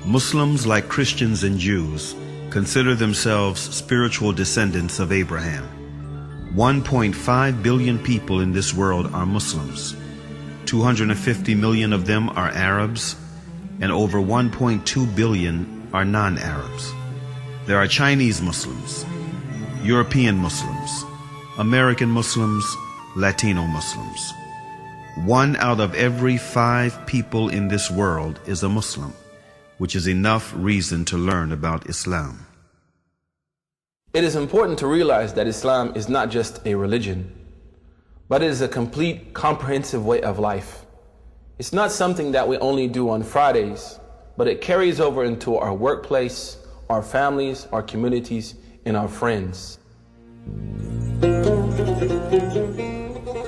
Muslims, like Christians and Jews, consider themselves spiritual descendants of Abraham. 1.5 billion people in this world are Muslims. 250 million of them are Arabs, and over 1.2 billion are non-Arabs. There are Chinese Muslims, European Muslims, American Muslims, Latino Muslims. 1 out of every 5 people in this world is a Muslim, which is enough reason to learn about Islam. It is important to realize that Islam is not just a religion, but it is a complete, comprehensive way of life. It's not something that we only do on Fridays, but it carries over into our workplace, our families, our communities, and our friends.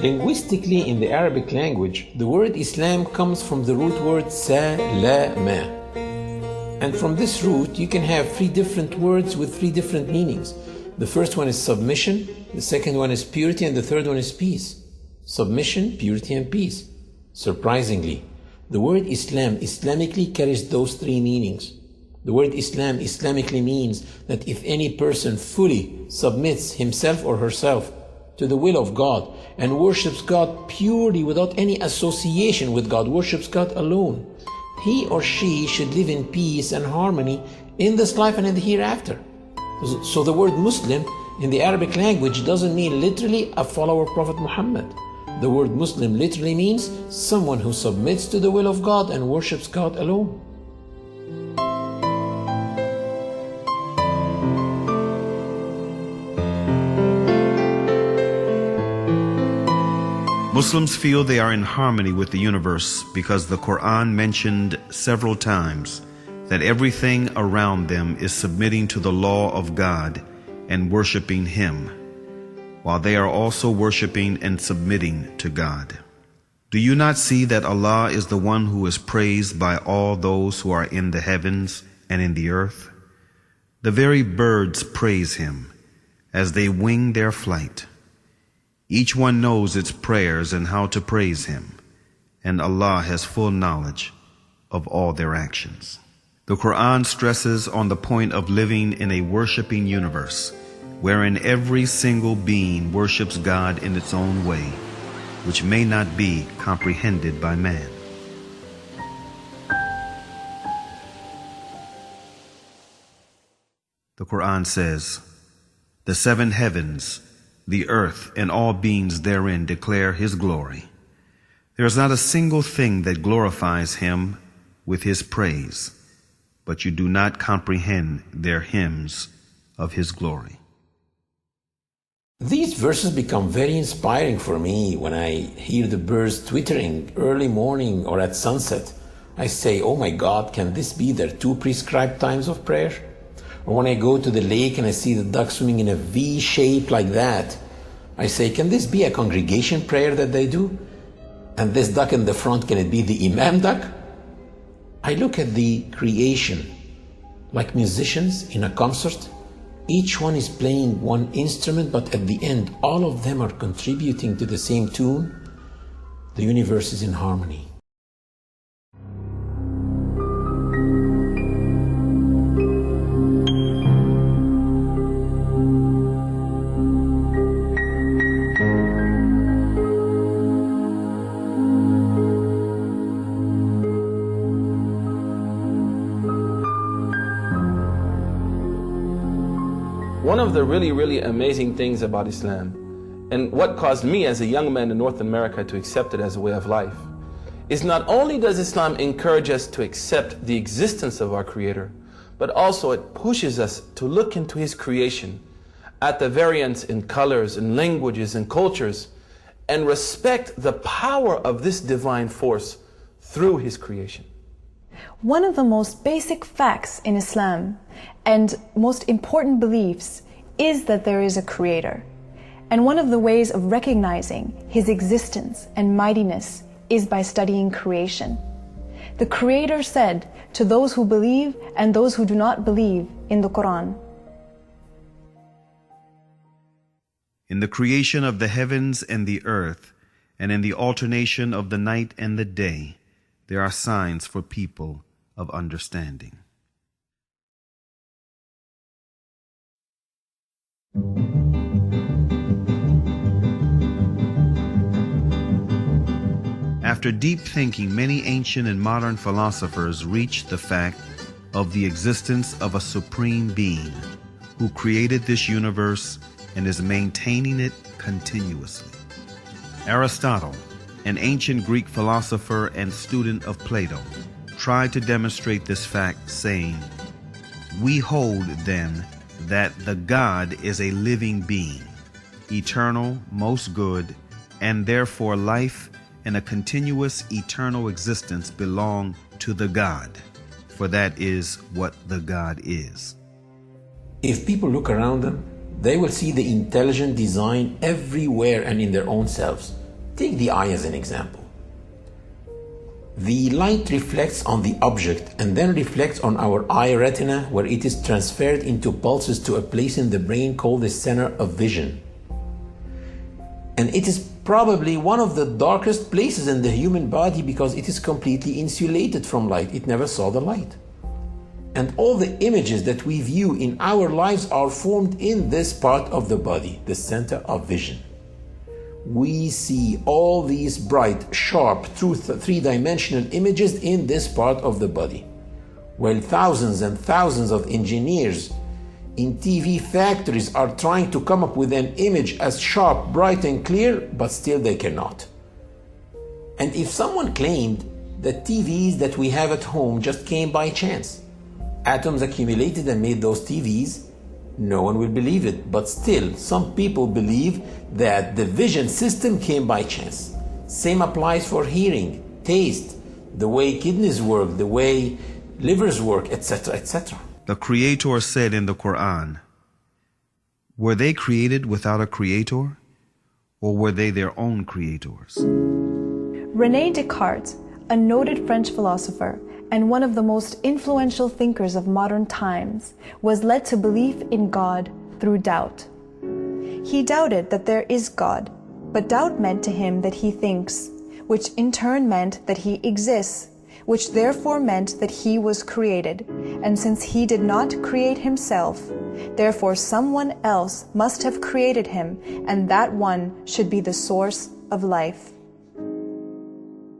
Linguistically, in the Arabic language, the word Islam comes from the root word salama. And from this root, you can have 3 different words with 3 different meanings. The first one is submission, the second one is purity, and the third one is peace. Submission, purity, and peace. Surprisingly, the word Islam Islamically carries those 3 meanings. The word Islam Islamically means that if any person fully submits himself or herself to the will of God and worships God purely without any association with God, worships God alone, he or she should live in peace and harmony in this life and in the hereafter. So the word Muslim in the Arabic language doesn't mean literally a follower of Prophet Muhammad. The word Muslim literally means someone who submits to the will of God and worships God alone. Muslims feel they are in harmony with the universe because the Quran mentioned several times that everything around them is submitting to the law of God and worshiping Him, while they are also worshiping and submitting to God. Do you not see that Allah is the one who is praised by all those who are in the heavens and in the earth? The very birds praise Him as they wing their flight. Each one knows its prayers and how to praise Him, and Allah has full knowledge of all their actions. The Quran stresses on the point of living in a worshiping universe, wherein every single being worships God in its own way, which may not be comprehended by man. The Quran says, "The 7 heavens, the earth, and all beings therein declare His glory. There is not a single thing that glorifies Him with His praise, but you do not comprehend their hymns of His glory." These verses become very inspiring for me when I hear the birds twittering early morning or at sunset. I say, oh my God, can this be their 2 prescribed times of prayer? Or when I go to the lake and I see the duck swimming in a V shape like that, I say, can this be a congregation prayer that they do? And this duck in the front, can it be the Imam duck? I look at the creation like musicians in a concert. Each one is playing one instrument, but at the end, all of them are contributing to the same tune. The universe is in harmony. One of the really amazing things about Islam, and what caused me as a young man in North America to accept it as a way of life, is not only does Islam encourage us to accept the existence of our Creator, but also it pushes us to look into His creation, at the variance in colors and languages and cultures, and respect the power of this divine force through His creation. One of the most basic facts in Islam and most important beliefs is that there is a Creator. And one of the ways of recognizing His existence and mightiness is by studying creation. The Creator said to those who believe and those who do not believe in the Quran, "In the creation of the heavens and the earth, and in the alternation of the night and the day, there are signs for people of understanding." After deep thinking, many ancient and modern philosophers reached the fact of the existence of a supreme being who created this universe and is maintaining it continuously. Aristotle, an ancient Greek philosopher and student of Plato, tried to demonstrate this fact, saying, "We hold, then, that the God is a living being, eternal, most good, and therefore life and a continuous eternal existence belong to the God, for that is what the God is." If people look around them, they will see the intelligent design everywhere and in their own selves. Take the eye as an example. The light reflects on the object and then reflects on our eye retina, where it is transferred into pulses to a place in the brain called the center of vision. And it is probably one of the darkest places in the human body because it is completely insulated from light. It never saw the light. And all the images that we view in our lives are formed in this part of the body, the center of vision. We see all these bright, sharp, true three-dimensional images in this part of the body, while thousands and thousands of engineers in TV factories are trying to come up with an image as sharp, bright, and clear, but still they cannot. And if someone claimed that TVs that we have at home just came by chance, atoms accumulated and made those TVs, no one will believe it. But still, some people believe that the vision system came by chance. Same applies for hearing, taste, the way kidneys work, the way livers work, etc., etc. The Creator said in the Quran, "Were they created without a creator, or were they their own creators?" René Descartes, a noted French philosopher and one of the most influential thinkers of modern times, was led to belief in God through doubt. He doubted that there is God, but doubt meant to him that he thinks, which in turn meant that he exists, which therefore meant that he was created. And since he did not create himself, therefore someone else must have created him, and that one should be the source of life.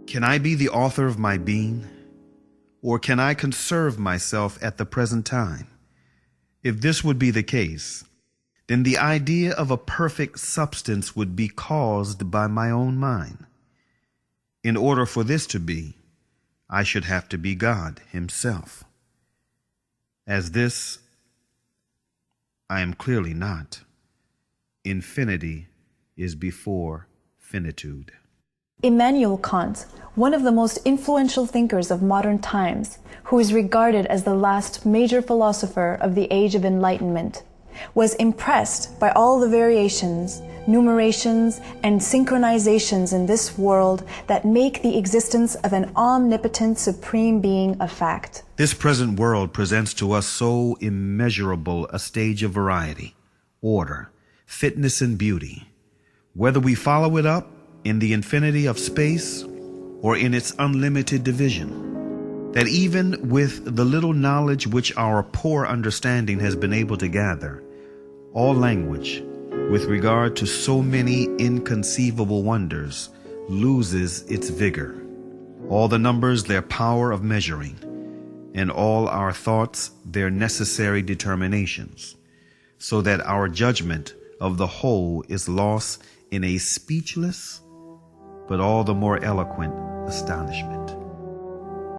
Can I be the author of my being? Or can I conserve myself at the present time? If this would be the case, then the idea of a perfect substance would be caused by my own mind. In order for this to be, I should have to be God himself. As this, I am clearly not. Infinity is before finitude. Immanuel Kant, one of the most influential thinkers of modern times, who is regarded as the last major philosopher of the Age of Enlightenment, was impressed by all the variations, numerations, and synchronizations in this world that make the existence of an omnipotent supreme being a fact. This present world presents to us so immeasurable a stage of variety, order, fitness, and beauty. Whether we follow it up in the infinity of space or in its unlimited division, that even with the little knowledge which our poor understanding has been able to gather, all language, with regard to so many inconceivable wonders, loses its vigor, all the numbers their power of measuring, and all our thoughts their necessary determinations, so that our judgment of the whole is lost in a speechless but all the more eloquent astonishment.